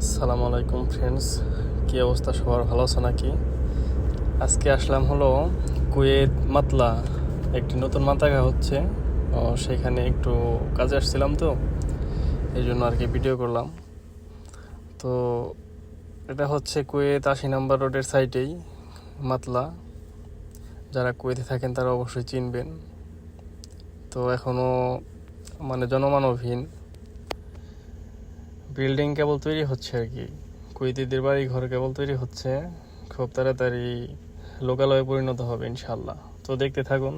আসসালামু আলাইকুম ফ্রেন্ডস, কী অবস্থা সবার? ভালো আছে নাকি? আজকে আসলাম হলো কুয়েত মাতলা, একটি নতুন মাতাগা হচ্ছে। সেখানে একটু কাজে আসছিলাম, তো এই জন্য আর কি ভিডিও করলাম। তো এটা হচ্ছে কুয়েত 80 নম্বর রোডের সাইডেই মাতলা। যারা কুয়েতে থাকেন তারা অবশ্যই চিনবেন। তো এখনও জনমানবহীন, বিল্ডিং কেবল তৈরি হচ্ছে আর কি। কুয়েতিদের বাড়ি ঘর কেবল তৈরি হচ্ছে, খুব তাড়াতাড়ি লোকালয়ে পরিণত হবে ইনশাল্লাহ। তো দেখতে থাকুন।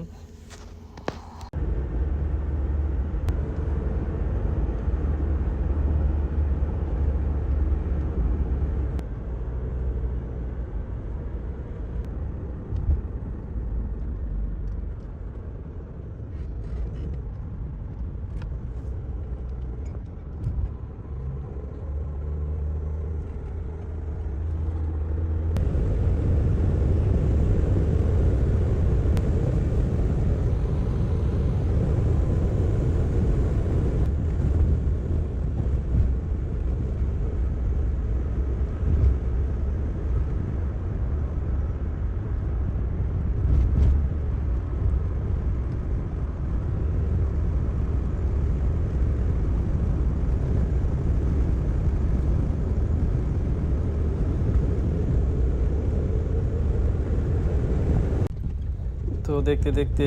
তো দেখতে দেখতে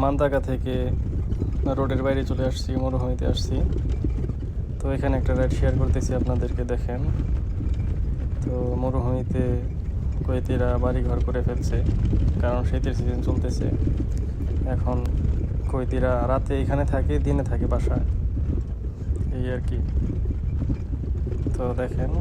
মান্দাকা থেকে রোডের বাইরে চলে আসছি, মরুভূমিতে আসছি। তো এখানে একটা রাইড শেয়ার করতেছি আপনাদেরকে, দেখেন। তো মরুভূমিতে কুয়েতিরা বাড়ি ঘর করে ফেলছে, কারণ শীতের সিজন চলতেছে। এখন কুয়েতিরা রাতে এখানে থাকে, দিনে থাকে বাসায়, এই আর কি। তো দেখেন